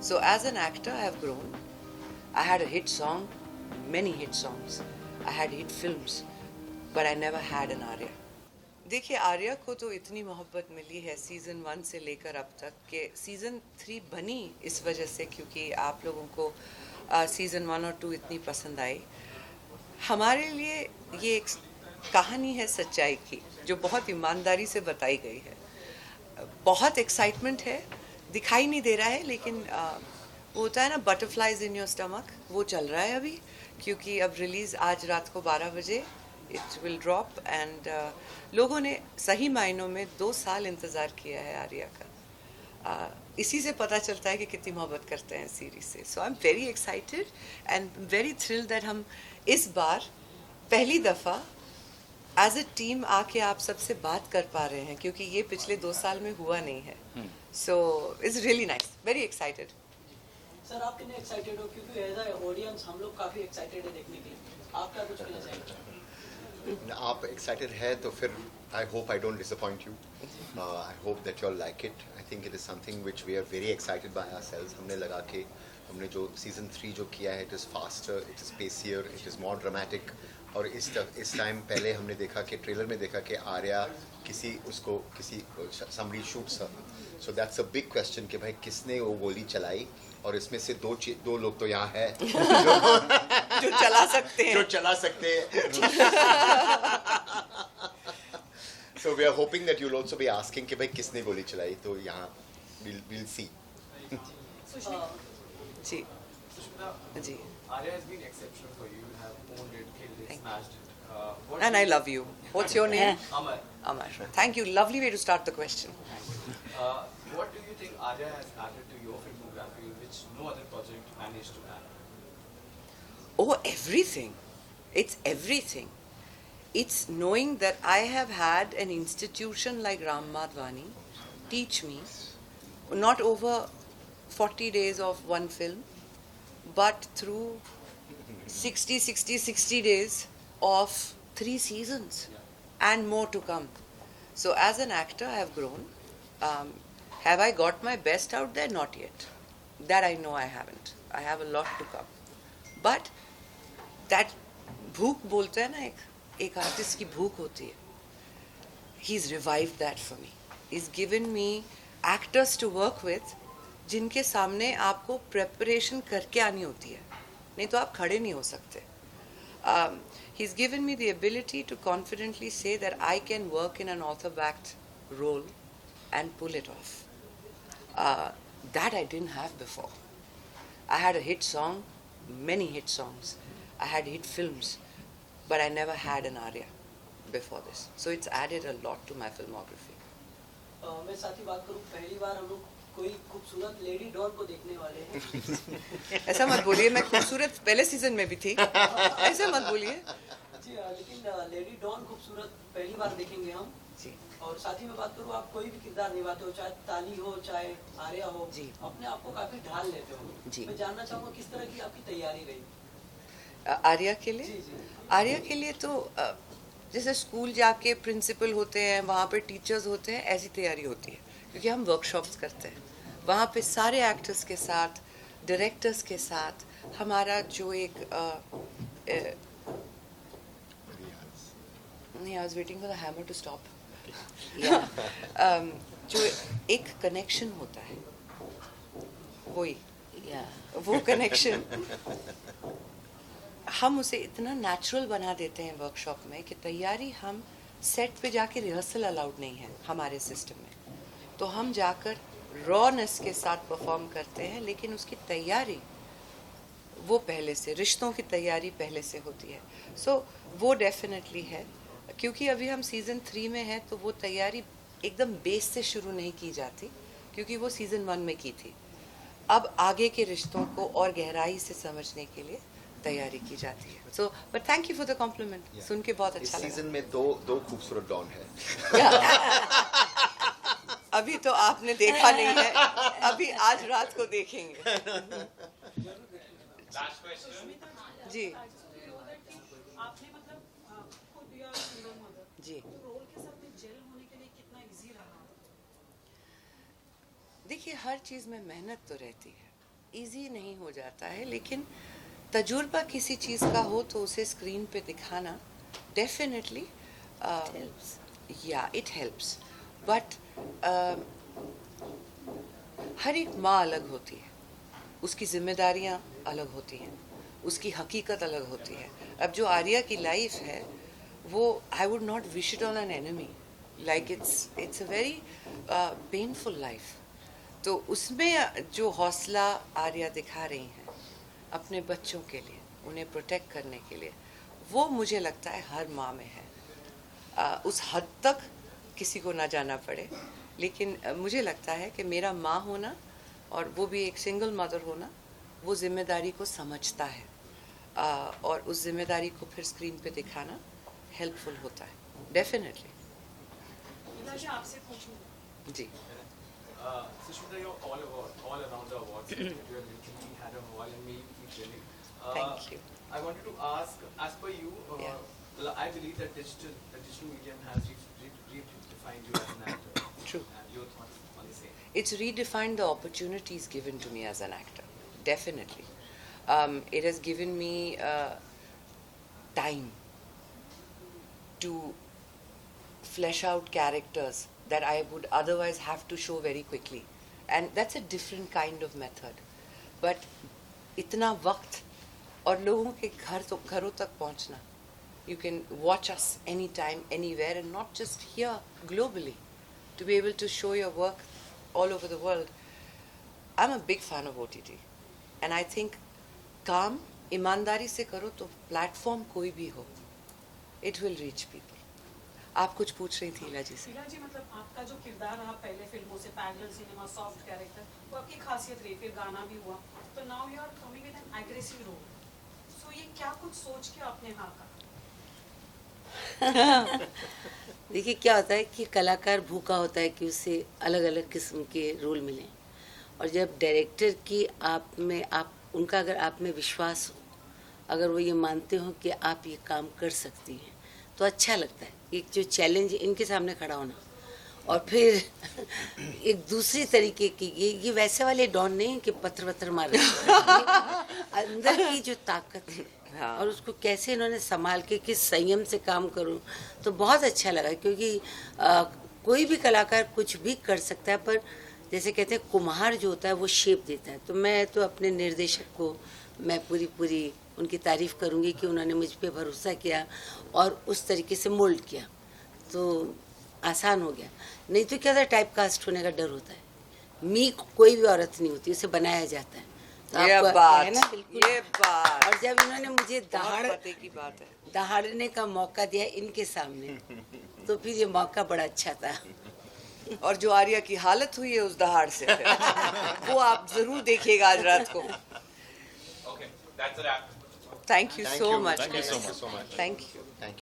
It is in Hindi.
So as an actor, I have grown. I had a hit song, many hit songs. I had hit films, but I never had an Arya. देखिए आर्या को तो इतनी मोहब्बत मिली है सीज़न 1 से लेकर अब तक कि सीज़न 3 बनी इस वजह से क्योंकि आप लोगों को सीज़न 1 और 2 इतनी पसंद आई. हमारे लिए ये एक कहानी है सच्चाई की जो बहुत ईमानदारी से बताई गई है. बहुत एक्साइटमेंट है, दिखाई नहीं दे रहा है लेकिन वो होता है ना बटरफ्लाइज इन योर स्टमक, वो चल रहा है अभी क्योंकि अब रिलीज़ आज रात को 12 बजे इट विल ड्रॉप एंड लोगों ने सही मायनों में 2 साल इंतज़ार किया है आर्या का. इसी से पता चलता है कि कितनी मोहब्बत करते हैं सीरीज से. So I am very excited and very thrilled that हम इस बार पहली दफ़ा एज अ टीम आके आप सबसे बात कर पा रहे हैं क्योंकि ये पिछले 2 साल में हुआ नहीं है. So it's really nice, very excited. Sir आप कितने एक्साइटेड हो क्योंकि एज अ ऑडियंस हम लोग काफ़ी एक्साइटेड है देखने के लिए. आप क्या कुछ कहना चाहेंगे? आप एक्साइटेड है तो फिर I hope I don't disappoint you. I hope that you all like it. I think it is something which we are very excited by ourselves. हमने लगा के हमने जो सीज़न 3 जो किया है, it is faster, it is pacier, it is more dramatic. और इस टाइम पहले हमने देखा कि ट्रेलर में देखा कि आर्या किसी summary shoots her. So that's a big question कि भाई किसने वो गोली चलाई. और इसमें से दो लोग तो यहाँ है जो चला सकते हैं. So we are hoping that you'll also be asking कि भाई किसने गोली चलाई. तो यहाँ we'll see. Ji ji. Arya has been exceptional for you. You have owned it, killed it, smashed it. And I love you. What's your name? Amar. Amar. Thank you. Lovely way to start the question. What do you think Arya has added to your filmography which no other project managed to add? Oh, everything. It's everything. It's knowing that I have had an institution like Ram Madhvani teach me, not over 40 days of one film, but through 60 days of 3 seasons and more to come. So as an actor, I have grown. Have I got my best out there? Not yet. That I know I haven't. I have a lot to come. But that भूख बोलते हैं ना, एक आर्टिस्ट की भूख होती है. He's revived that for me. He's given me actors to work with जिनके सामने आपको प्रेपरेशन करके आनी होती है, नहीं तो आप खड़े नहीं हो सकते. He's given me the ability to confidently say that I can work in an author-backed role and pull it off. That I didn't have before. I had a hit song, many hit songs. I had hit films, but I never had an Arya before this. So it's added a lot to my filmography. मैं साथ ही बात करूं, पहली बार हम लोग कोई खूबसूरत लेडी डॉन को देखने वाले हैं. ऐसा मत बोलिए, मैं खूबसूरत पहले सीजन में भी थी. ऐसा मत बोलिए जी. लेकिन लेडी डॉन खूबसूरत पहली बार देखेंगे हम जी. और साथ ही मैं बात करूं, आप कोई भी किरदार निभाते हो, चाहे ताली हो चाहे आर्या हो जी, अपने आप को काफी ढाल लेते हो जी. मैं जानना चाहूंगा किस तरह की आपकी तैयारी रही आर्या के लिए. जी, जी. आर्या के लिए तो जैसे स्कूल जाके प्रिंसिपल होते हैं, वहाँ पे टीचर्स होते हैं, ऐसी तैयारी होती है क्योंकि हम वर्कशॉप्स करते हैं वहाँ पे सारे एक्टर्स के साथ, डायरेक्टर्स के साथ. हमारा जो एक नहीं, I was waiting for the hammer to stop. जो एक कनेक्शन होता है, वो कनेक्शन हम उसे इतना नेचुरल बना देते हैं वर्कशॉप में कि तैयारी, हम सेट पे जाके रिहर्सल अलाउड नहीं है हमारे सिस्टम में. तो हम जाकर रॉनेस के साथ परफॉर्म करते हैं, लेकिन उसकी तैयारी वो पहले से, रिश्तों की तैयारी पहले से होती है. सो वो डेफिनेटली है. क्योंकि अभी हम सीज़न 3 में हैं तो वो तैयारी एकदम बेस से शुरू नहीं की जाती क्योंकि वो सीज़न 1 में की थी. अब आगे के रिश्तों को और गहराई से समझने के लिए तैयारी की जाती है. So but thank you for the compliment. सुन के बहुत अच्छा लगा. इस सीजन में दो खूबसूरत डॉन है. अभी तो आपने देखा नहीं है, अभी आज रात को देखेंगे. जी आपने मतलब खुद या सिंगल मदर जी. रोल के साथ में जेल होने के लिए कितना इजी रहा? देखिए, हर चीज़ में मेहनत तो रहती है. इजी नहीं हो जाता है, लेकिन तजुर्बा किसी चीज़ का हो तो उसे स्क्रीन पे दिखाना डेफिनेटली या इट हेल्प्स. बट हर एक माँ अलग होती है, उसकी जिम्मेदारियाँ अलग होती हैं, उसकी हकीकत अलग होती है. अब जो आर्या की लाइफ है वो I would not wish it on an enemy. Like it's a very painful life. तो उसमें जो हौसला आर्या दिखा रही हैं अपने बच्चों के लिए, उन्हें प्रोटेक्ट करने के लिए, वो मुझे लगता है हर माँ में है. उस हद तक किसी को ना जाना पड़े, लेकिन मुझे लगता है कि मेरा माँ होना और वो भी एक सिंगल मदर होना, वो जिम्मेदारी को समझता है और उस जिम्मेदारी को फिर स्क्रीन पे दिखाना हेल्पफुल होता है डेफिनेटली. जी आपसे पूछूं. जी. Sushmita, you're all around the awards. You have recently had a award and maybe keep winning. Thank you. I wanted to ask, as per you, I believe that the digital medium has redefined you as an actor. True. And your thoughts on the same? It's redefined the opportunities given to me as an actor. Definitely. It has given me time to flesh out characters that I would otherwise have to show very quickly. And that's a different kind of method. But इतना वक्त और लोगों के घरों तक पहुंचना. You can watch us anytime, anywhere, and not just here, globally. To be able to show your work all over the world. I'm a big fan of OTT. And I think काम ईमानदारी से करो तो प्लेटफॉर्म कोई भी हो, it will reach people. आप कुछ पूछ रही थी इला जी से. इला जी, मतलब आपका जो किरदार रहा पहले फिल्मों से, पैरेलल सिनेमा, सॉफ्ट कैरेक्टर, वो आपकी खासियत रही, फिर गाना भी हुआ, तो now you are coming with an aggressive role. So ये क्या कुछ सोच के आपने हाँ कहा? देखिए क्या होता है कि कलाकार भूखा होता है कि उसे अलग अलग किस्म के रोल मिलें, और जब डायरेक्टर की उनका अगर आप में विश्वास हो, अगर वो ये मानते हो कि आप ये काम कर सकती हैं, तो अच्छा लगता है. एक जो चैलेंज इनके सामने खड़ा होना, और फिर एक दूसरी तरीके की ये वैसे वाले डॉन नहीं कि पत्थर वत्थर मार रहे हैं. अंदर की जो ताकत है, हाँ. और उसको कैसे इन्होंने संभाल के किस संयम से काम करूं, तो बहुत अच्छा लगा. क्योंकि कोई भी कलाकार कुछ भी कर सकता है, पर जैसे कहते हैं कुम्हार जो होता है वो शेप देता है. तो मैं तो अपने निर्देशक को मैं पूरी उनकी तारीफ करूंगी कि उन्होंने मुझ पे भरोसा किया और उस तरीके से मोल्ड किया, तो आसान हो गया. नहीं तो क्या था, टाइप कास्ट होने का डर होता है. कोई भी औरत नहीं होती, उसे बनाया जाता है. तो ये आपको बात, है ना, बिल्कुल. ये बात. और जब इन्होंने मुझे पते की बात है. दहाड़ने का मौका दिया इनके सामने, तो फिर ये मौका बड़ा अच्छा था. और जो आर्या की हालत हुई है उस दहाड़ से वो आप जरूर देखिएगा आज रात को. Okay, that's a wrap. Thank you so much. Thank you so much. Thank you. Thank you.